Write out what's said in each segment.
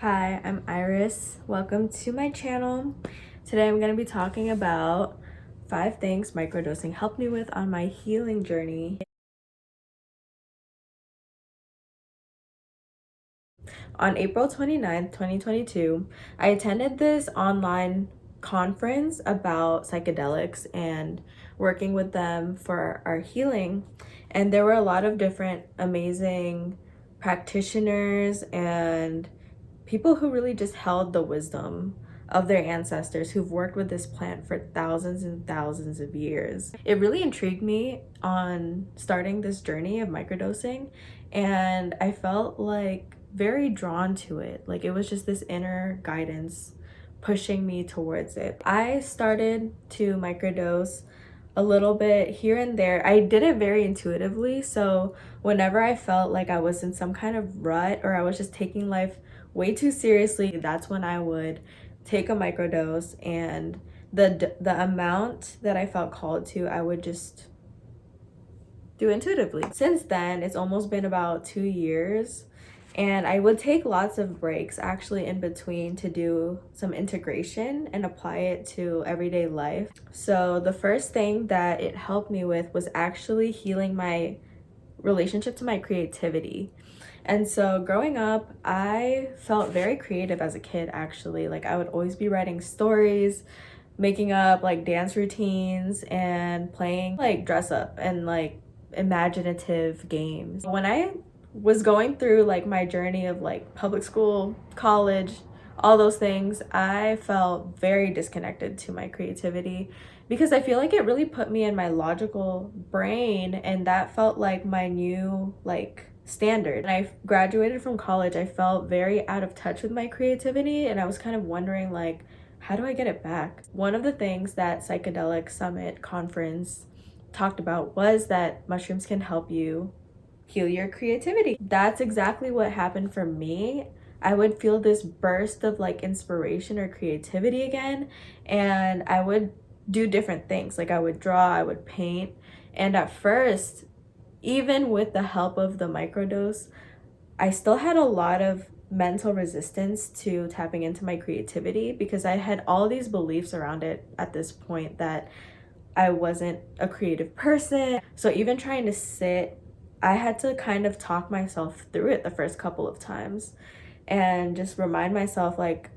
Hi, I'm Iris. Welcome to my channel. Today I'm going to be talking about 5 things microdosing helped me with on my healing journey. On April 29th, 2022, I attended this online conference about psychedelics and working with them for our healing. And there were a lot of different amazing practitioners and people who really just held the wisdom of their ancestors who've worked with this plant for thousands and thousands of years. It really intrigued me on starting this journey of microdosing, and I felt like very drawn to it. Like it was just this inner guidance pushing me towards it. I started to microdose a little bit here and there. I did it very intuitively, so whenever I felt like I was in some kind of rut or I was just taking life way too seriously, that's when I would take a microdose, and the amount that I felt called to, I would just do intuitively. Since then, it's almost been about 2 years, and I would take lots of breaks actually in between to do some integration and apply it to everyday life. So the first thing that it helped me with was actually healing my relationship to my creativity. And so growing up, I felt very creative as a kid, actually. Like I would always be writing stories, making up like dance routines, and playing like dress up and like imaginative games. When I was going through like my journey of like public school, college, all those things, I felt very disconnected to my creativity because I feel like it really put me in my logical brain, and that felt like my new like standard. When I graduated from college, I felt very out of touch with my creativity, and I was kind of wondering like, how do I get it back? One of the things that Psychedelic Summit conference talked about was that mushrooms can help you heal your creativity. That's exactly what happened for me. I would feel this burst of like inspiration or creativity again, and I would do different things. Like I would draw, I would paint, and at first, even with the help of the microdose, I still had a lot of mental resistance to tapping into my creativity because I had all these beliefs around it at this point that I wasn't a creative person. So even trying to sit, I had to kind of talk myself through it the first couple of times and just remind myself like,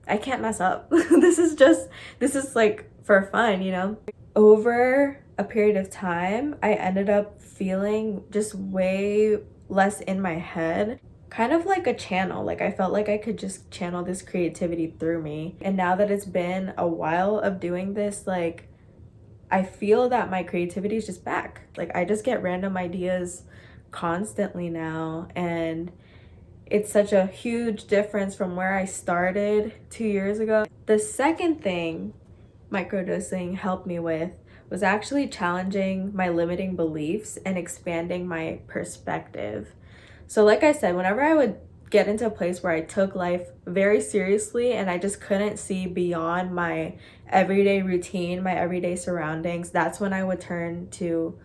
I can't mess up. This is like for fun, you know? Over a period of time, I ended up feeling just way less in my head, kind of like a channel. Like I felt like I could just channel this creativity through me. And now that it's been a while of doing this, like I feel that my creativity is just back. Like I just get random ideas constantly now, and it's such a huge difference from where I started 2 years ago. The second thing microdosing helped me with was actually challenging my limiting beliefs and expanding my perspective. So like I said, whenever I would get into a place where I took life very seriously and I just couldn't see beyond my everyday routine, my everyday surroundings, that's when I would turn to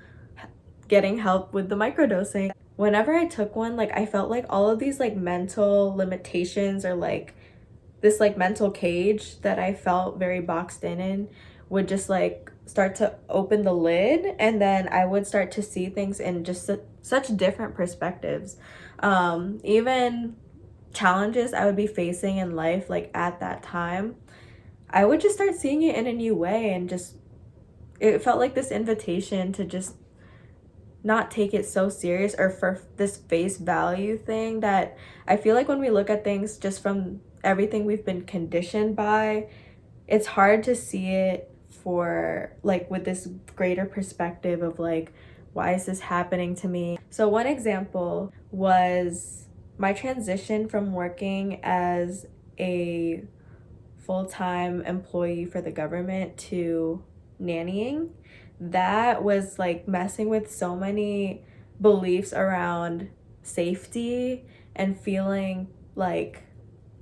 getting help with the microdosing. Whenever I took one, like I felt like all of these like mental limitations or like this like mental cage that I felt very boxed in would just like start to open the lid, and then I would start to see things in just such different perspectives. Even challenges I would be facing in life like at that time, I would just start seeing it in a new way, and just it felt like this invitation to just not take it so serious or for this face value thing that I feel like when we look at things just from everything we've been conditioned by, it's hard to see it for like with this greater perspective of like, why is this happening to me? So one example was my transition from working as a full-time employee for the government to nannying. That was like messing with so many beliefs around safety and feeling like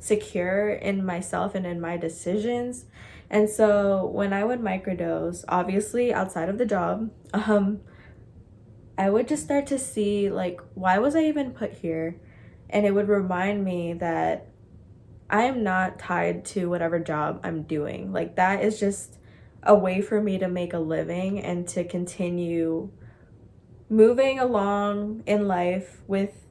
secure in myself and in my decisions. And so when I would microdose, obviously outside of the job, I would just start to see like, why was I even put here? And it would remind me that I am not tied to whatever job I'm doing. Like, that is just a way for me to make a living and to continue moving along in life with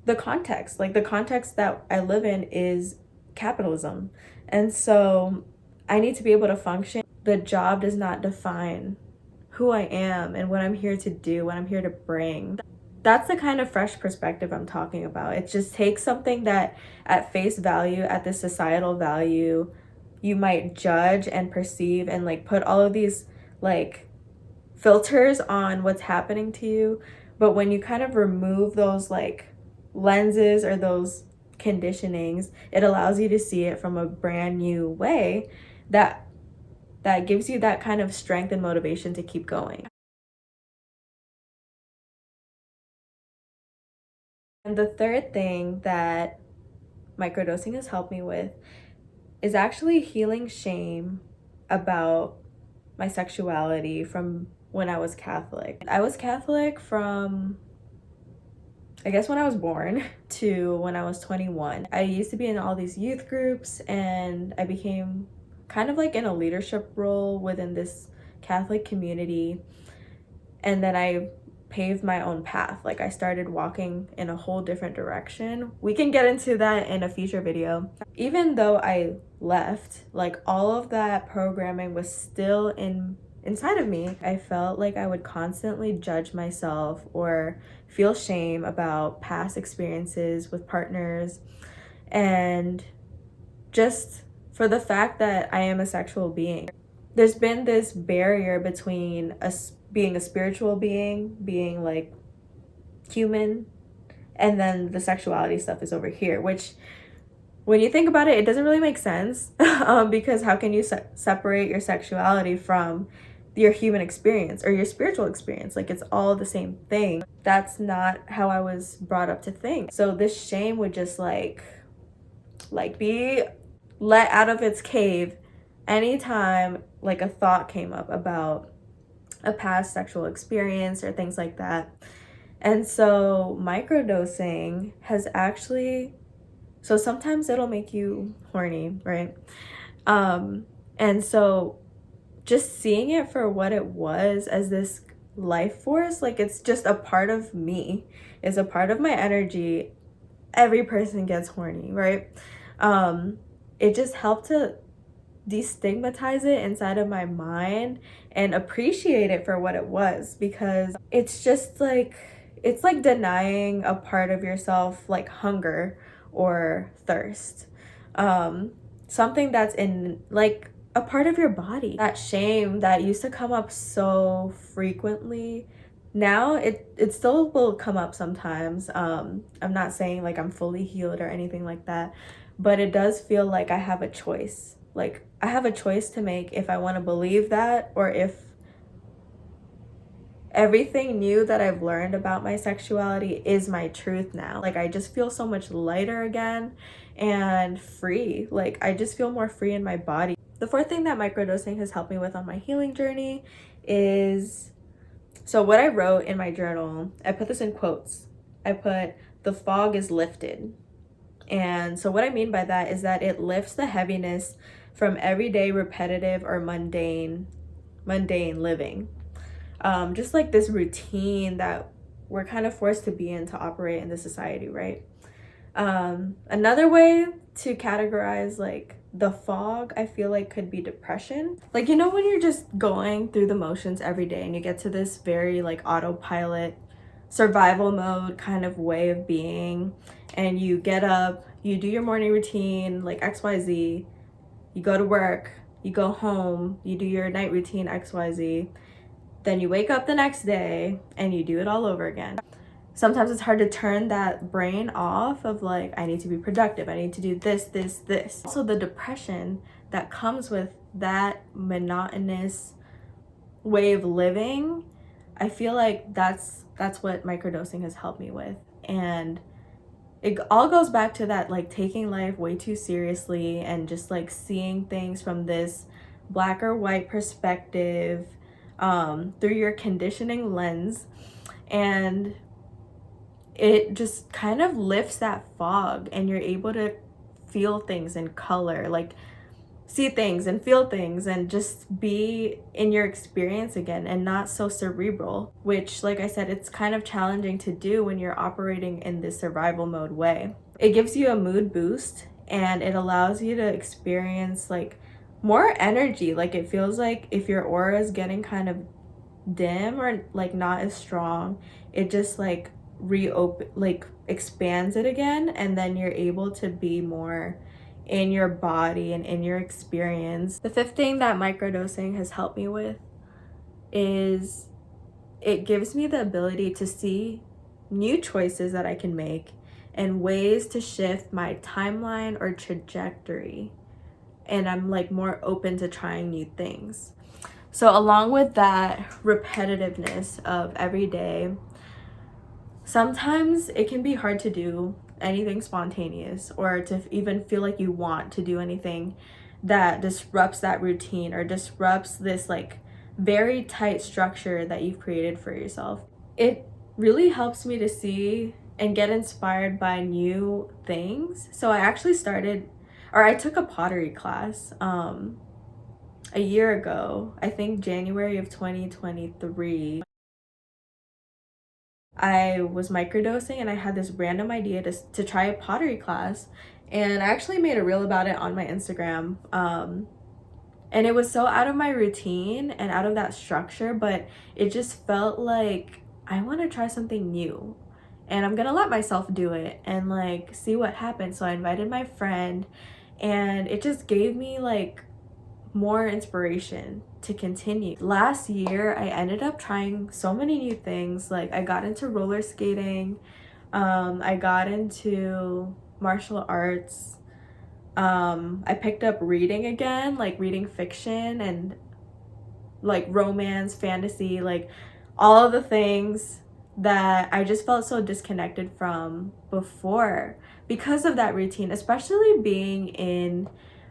the context. Like, the context that I live in is capitalism. And so I need to be able to function. The job does not define who I am and what I'm here to do, what I'm here to bring. That's the kind of fresh perspective I'm talking about. It just takes something that at face value, at the societal value, you might judge and perceive and like put all of these like filters on what's happening to you. But when you kind of remove those like lenses or those conditionings, it allows you to see it from a brand new way that gives you that kind of strength and motivation to keep going. And the third thing that microdosing has helped me with is actually healing shame about my sexuality from when I was Catholic. I was Catholic from, I guess, when I was born to when I was 21. I used to be in all these youth groups, and I became kind of like in a leadership role within this Catholic community. And then I paved my own path. Like, I started walking in a whole different direction. We can get into that in a future video. Even though I left, like, all of that programming was still inside of me. I felt like I would constantly judge myself or feel shame about past experiences with partners, and just for the fact that I am a sexual being. There's been this barrier between us being a spiritual being like human, and then the sexuality stuff is over here, which when you think about it, it doesn't really make sense. Because how can you separate your sexuality from your human experience or your spiritual experience? Like, it's all the same thing. That's not how I was brought up to think. So this shame would just like be let out of its cave anytime like a thought came up about a past sexual experience or things like that. And so microdosing has actually, so sometimes it'll make you horny, right? And so just seeing it for what it was, as this life force, like, it's just a part of me, it's a part of my energy. Every person gets horny, right? It just helped to destigmatize it inside of my mind and appreciate it for what it was, because it's just like, it's like denying a part of yourself, like hunger or thirst, something that's in like a part of your body. That shame that used to come up so frequently, now it still will come up sometimes. I'm not saying like I'm fully healed or anything like that, but it does feel like I have a choice. Like, I have a choice to make if I want to believe that, or if everything new that I've learned about my sexuality is my truth now. Like, I just feel so much lighter again and free. Like, I just feel more free in my body. The fourth thing that microdosing has helped me with on my healing journey is, so what I wrote in my journal, I put this in quotes. I put, "The fog is lifted." And so what I mean by that is that it lifts the heaviness from everyday, repetitive, or mundane living. Just like this routine that we're kind of forced to be in to operate in this society, right? Another way to categorize like the fog, I feel like, could be depression. Like, you know, when you're just going through the motions every day and you get to this very like autopilot, survival mode kind of way of being, and you get up, you do your morning routine like XYZ, you go to work, you go home, you do your night routine XYZ, then you wake up the next day and you do it all over again. Sometimes it's hard to turn that brain off of like, I need to be productive, I need to do this. Also, the depression that comes with that monotonous way of living, I feel like that's what microdosing has helped me with. And it all goes back to that, like, taking life way too seriously and just like seeing things from this black or white perspective, through your conditioning lens. And it just kind of lifts that fog, and you're able to feel things in color, like see things and feel things and just be in your experience again and not so cerebral, which, like I said, it's kind of challenging to do when you're operating in this survival mode way. It gives you a mood boost and it allows you to experience like more energy. Like it feels like if your aura is getting kind of dim or like not as strong, it just like expands it again, and then you're able to be more in your body and in your experience. The fifth thing that microdosing has helped me with is it gives me the ability to see new choices that I can make and ways to shift my timeline or trajectory, and I'm like more open to trying new things. So along with that repetitiveness of every day, sometimes it can be hard to do anything spontaneous or to even feel like you want to do anything that disrupts that routine or disrupts this like very tight structure that you've created for yourself. It really helps me to see and get inspired by new things. So I took a pottery class a year ago, I think January of 2023. I was microdosing and I had this random idea to try a pottery class, and I actually made a reel about it on my Instagram. And it was so out of my routine and out of that structure, but it just felt like I want to try something new and I'm gonna let myself do it and like see what happens. So I invited my friend and it just gave me like more inspiration to continue. Last year, I ended up trying so many new things. Like I got into roller skating, I got into martial arts, I picked up reading again, like reading fiction and like romance, fantasy, like all of the things that I just felt so disconnected from before because of that routine, especially being in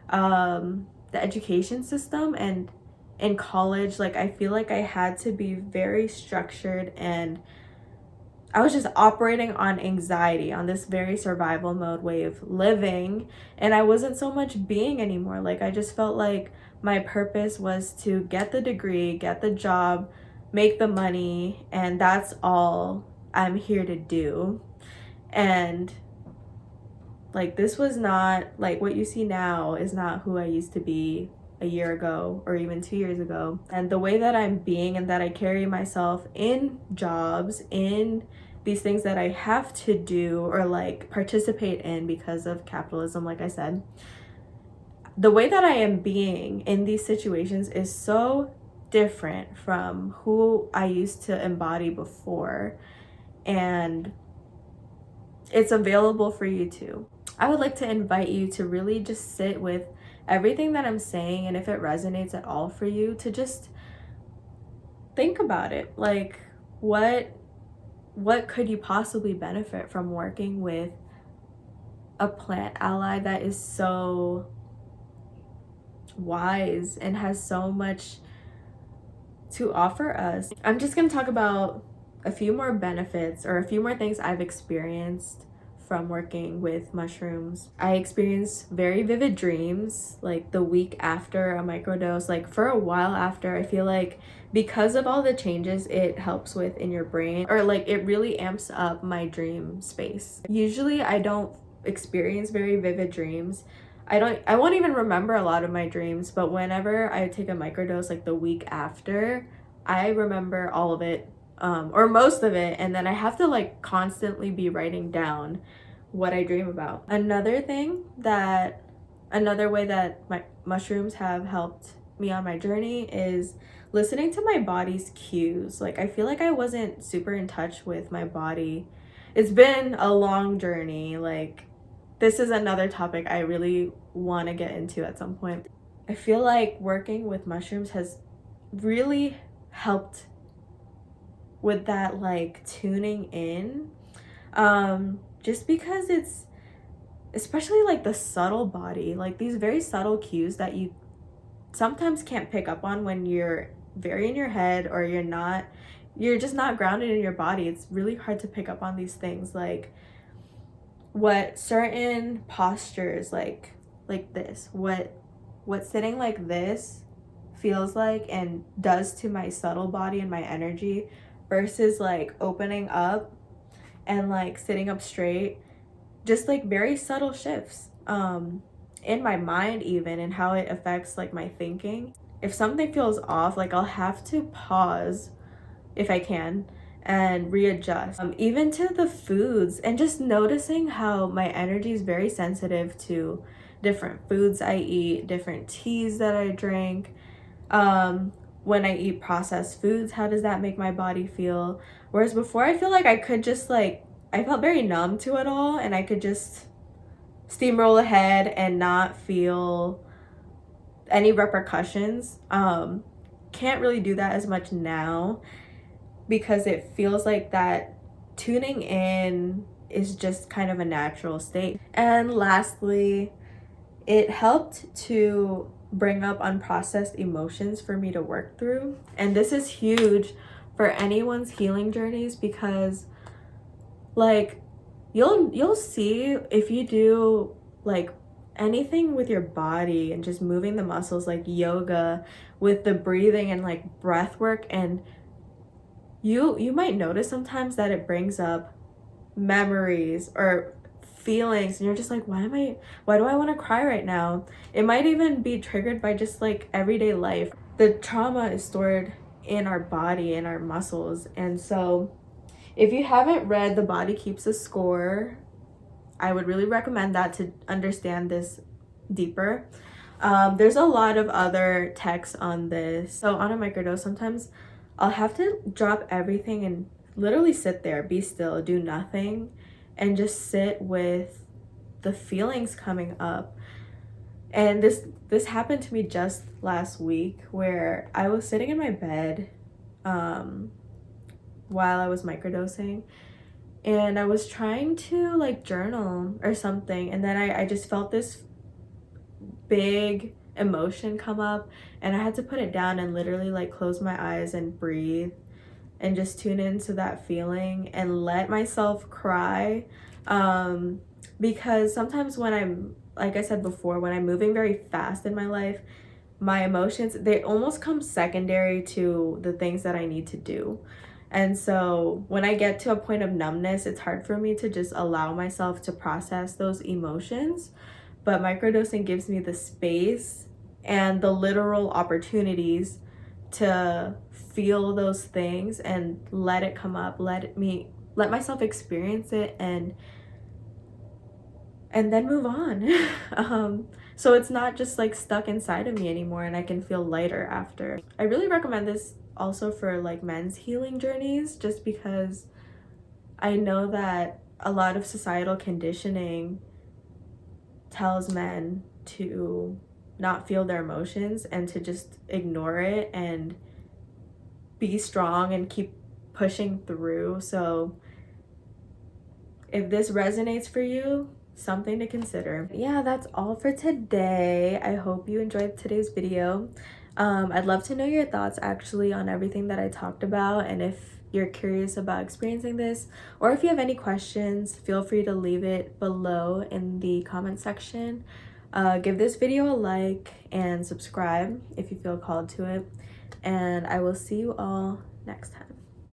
the education system and in college. Like I feel like I had to be very structured and I was just operating on anxiety, on this very survival mode way of living, and I wasn't so much being anymore. Like I just felt like my purpose was to get the degree, get the job, make the money, and that's all I'm here to do. And like this was not like what you see now is not who I used to be a year ago or even 2 years ago. And the way that I'm being and that I carry myself in jobs, in these things that I have to do or like participate in because of capitalism, like I said, the way that I am being in these situations is so different from who I used to embody before. And it's available for you too. I would like to invite you to really just sit with everything that I'm saying, and if it resonates at all for you, to just think about it. Like what could you possibly benefit from working with a plant ally that is so wise and has so much to offer us? I'm just going to talk about a few more benefits or a few more things I've experienced from working with mushrooms. I experienced very vivid dreams like the week after a microdose. Like for a while after, I feel like because of all the changes it helps with in your brain, or like it really amps up my dream space. Usually I don't experience very vivid dreams. I won't even remember a lot of my dreams, but whenever I take a microdose like the week after, I remember all of it, or most of it, and then I have to like constantly be writing down what I dream about. Another way that my mushrooms have helped me on my journey is listening to my body's cues. Like I feel like I wasn't super in touch with my body. It's been a long journey. Like this is another topic I really want to get into at some point. I feel like working with mushrooms has really helped with that like tuning in, just because it's especially like the subtle body, like these very subtle cues that you sometimes can't pick up on when you're very in your head or you're just not grounded in your body. It's really hard to pick up on these things. Like what certain postures like this, what sitting like this feels like and does to my subtle body and my energy versus like opening up and like sitting up straight. Just like very subtle shifts in my mind, even, and how it affects like my thinking. If something feels off, like I'll have to pause if I can and readjust, even to the foods, and just noticing how my energy is very sensitive to different foods I eat, different teas that I drink. When I eat processed foods, how does that make my body feel? Whereas before, I feel like I could just like, I felt very numb to it all, and I could just steamroll ahead and not feel any repercussions. Can't really do that as much now because it feels like that tuning in is just kind of a natural state. And lastly, it helped to bring up unprocessed emotions for me to work through. And this is huge for anyone's healing journeys because like you'll see if you do like anything with your body and just moving the muscles, like yoga with the breathing and like breath work, and you might notice sometimes that it brings up memories or feelings, and you're just like, why do I want to cry right now? It might even be triggered by just like everyday life. The trauma is stored in our body, in our muscles. And so if you haven't read The Body Keeps a Score, I would really recommend that to understand this deeper. There's a lot of other texts on this. So on a microdose, sometimes I'll have to drop everything and literally sit there, be still, do nothing, and just sit with the feelings coming up. And this happened to me just last week, where I was sitting in my bed while I was microdosing, and I was trying to like journal or something, and then I just felt this big emotion come up, and I had to put it down and literally like close my eyes and breathe and just tune into that feeling and let myself cry. Because sometimes when I'm, like I said before, when I'm moving very fast in my life, my emotions, they almost come secondary to the things that I need to do. And so when I get to a point of numbness, it's hard for me to just allow myself to process those emotions. But microdosing gives me the space and the literal opportunities to feel those things and let it come up, let myself experience it, and then move on. So it's not just like stuck inside of me anymore, and I can feel lighter after. I really recommend this also for like men's healing journeys, just because I know that a lot of societal conditioning tells men to not feel their emotions and to just ignore it and be strong and keep pushing through. So if this resonates for you, something to consider. Yeah, that's all for today. I hope you enjoyed today's video. I'd love to know your thoughts actually on everything that I talked about, and if you're curious about experiencing this, or if you have any questions, feel free to leave it below in the comment section. Give this video a like and subscribe if you feel called to it, and I will see you all next time.